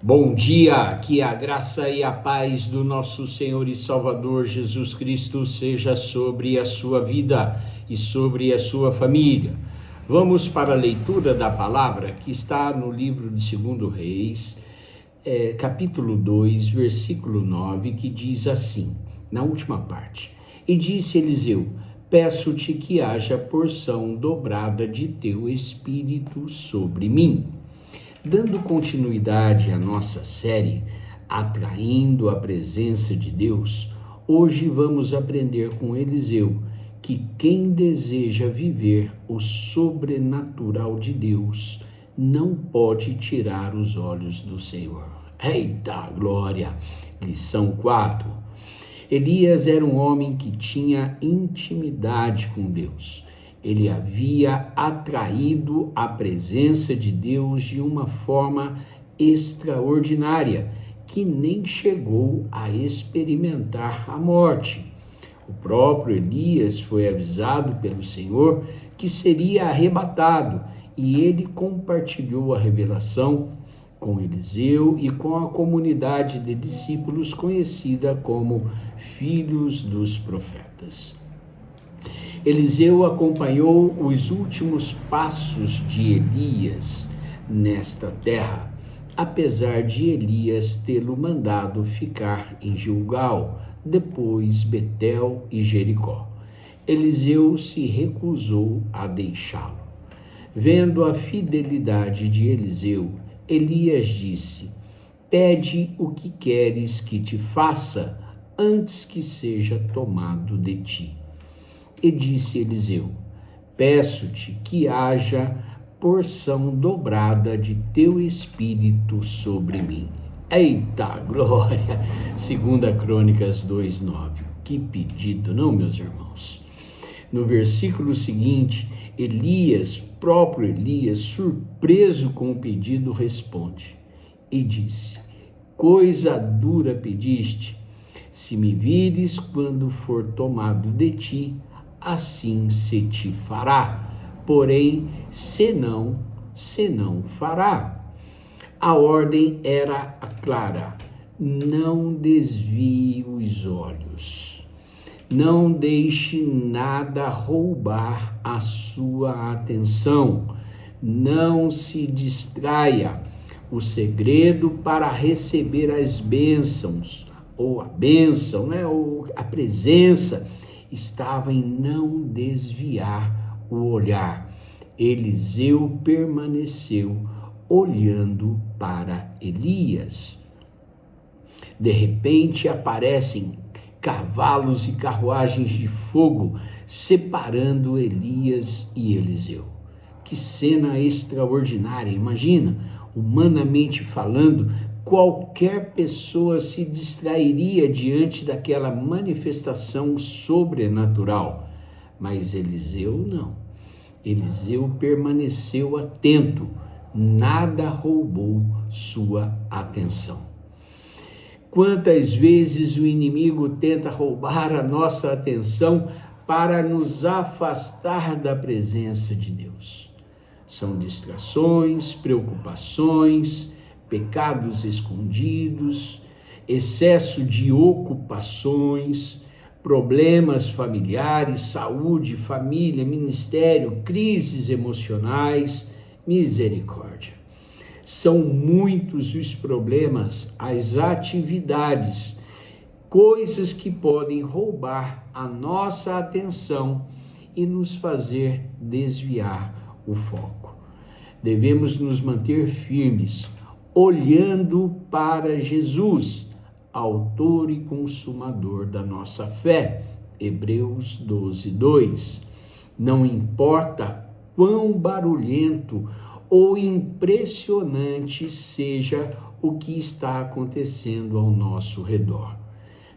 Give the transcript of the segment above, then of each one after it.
Bom dia, que a graça e a paz do nosso Senhor e Salvador Jesus Cristo seja sobre a sua vida e sobre a sua família. Vamos para a leitura da palavra que está no livro de 2 Reis, capítulo 2, versículo 9, que diz assim, na última parte: E disse Eliseu: Peço-te que haja porção dobrada de teu espírito sobre mim. Dando continuidade à nossa série, Atraindo a Presença de Deus, hoje vamos aprender com Eliseu que quem deseja viver o sobrenatural de Deus não pode tirar os olhos do Senhor. Eita glória! Lição 4. Elias era um homem que tinha intimidade com Deus. Ele havia atraído a presença de Deus de uma forma extraordinária, que nem chegou a experimentar a morte. O próprio Elias foi avisado pelo Senhor que seria arrebatado, e ele compartilhou a revelação com Eliseu e com a comunidade de discípulos conhecida como Filhos dos Profetas. Eliseu acompanhou os últimos passos de Elias nesta terra, apesar de Elias tê-lo mandado ficar em Gilgal, depois Betel e Jericó. Eliseu se recusou a deixá-lo. Vendo a fidelidade de Eliseu, Elias disse: Pede o que queres que te faça antes que seja tomado de ti. E disse Eliseu: Peço-te que haja porção dobrada de teu espírito sobre mim. Eita glória! 2 Crônicas 2:9. Que pedido, não, meus irmãos? No versículo seguinte, próprio Elias, surpreso com o pedido, responde e disse: Coisa dura pediste, se me vires quando for tomado de ti, assim se te fará, porém, senão fará. A ordem era clara: não desvie os olhos, não deixe nada roubar a sua atenção, não se distraia. O segredo para receber as bênçãos, ou a bênção, ou a presença, estava em não desviar o olhar. Eliseu permaneceu olhando para Elias. De repente aparecem cavalos e carruagens de fogo separando Elias e Eliseu. Que cena extraordinária! Imagina, humanamente falando, qualquer pessoa se distrairia diante daquela manifestação sobrenatural. Mas Eliseu não. Eliseu permaneceu atento, nada roubou sua atenção. Quantas vezes o inimigo tenta roubar a nossa atenção para nos afastar da presença de Deus? São distrações, preocupações, pecados escondidos, excesso de ocupações, problemas familiares, saúde, família, ministério, crises emocionais, misericórdia. São muitos os problemas, as atividades, coisas que podem roubar a nossa atenção e nos fazer desviar o foco. Devemos nos manter firmes, olhando para Jesus, autor e consumador da nossa fé. Hebreus 12:2. Não importa quão barulhento ou impressionante seja o que está acontecendo ao nosso redor,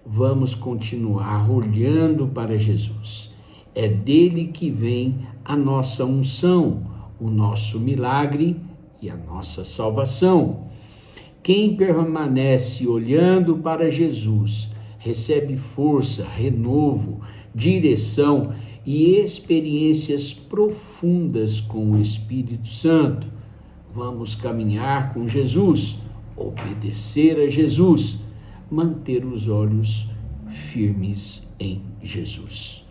vamos continuar olhando para Jesus. É dele que vem a nossa unção, o nosso milagre e a nossa salvação. Quem permanece olhando para Jesus recebe força, renovo, direção e experiências profundas com o Espírito Santo. Vamos caminhar com Jesus, obedecer a Jesus, manter os olhos firmes em Jesus.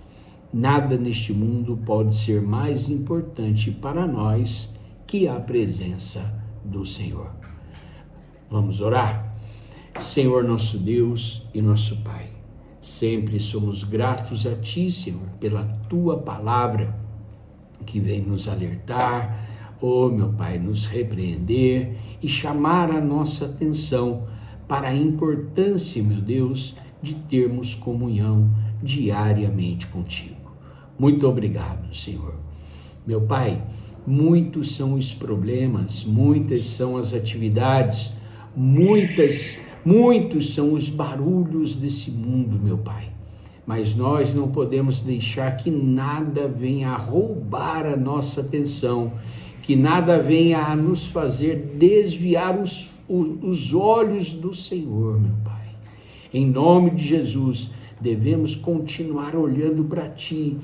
Nada neste mundo pode ser mais importante para nós que a presença do Senhor. Vamos orar? Senhor nosso Deus e nosso Pai, sempre somos gratos a Ti, Senhor, pela Tua palavra que vem nos alertar, meu Pai, nos repreender e chamar a nossa atenção para a importância, meu Deus, de termos comunhão diariamente contigo. Muito obrigado, Senhor. Meu Pai, muitos são os problemas, muitas são as atividades, muitos são os barulhos desse mundo, meu Pai. Mas nós não podemos deixar que nada venha a roubar a nossa atenção, que nada venha a nos fazer desviar os olhos do Senhor, meu Pai. Em nome de Jesus, devemos continuar olhando para Ti.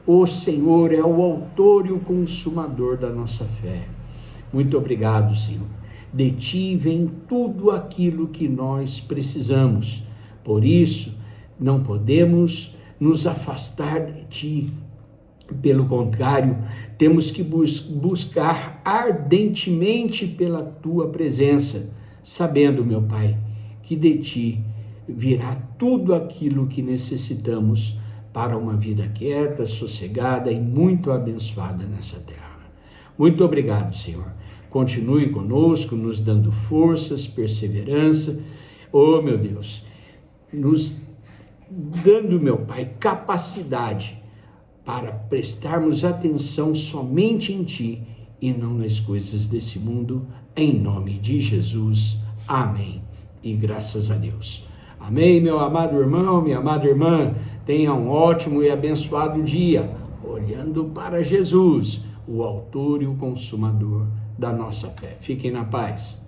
O Senhor é o autor e o consumador da nossa fé. Muito obrigado, Senhor. De Ti vem tudo aquilo que nós precisamos. Por isso, não podemos nos afastar de Ti. Pelo contrário, temos que buscar ardentemente pela Tua presença, sabendo, meu Pai, que de Ti virá tudo aquilo que necessitamos para uma vida quieta, sossegada e muito abençoada nessa terra. Muito obrigado, Senhor. Continue conosco, nos dando forças, perseverança, meu Deus, nos dando, meu Pai, capacidade para prestarmos atenção somente em Ti e não nas coisas desse mundo, em nome de Jesus. Amém. E graças a Deus. Amém, meu amado irmão, minha amada irmã. Tenha um ótimo e abençoado dia, olhando para Jesus, o autor e o consumador da nossa fé. Fiquem na paz.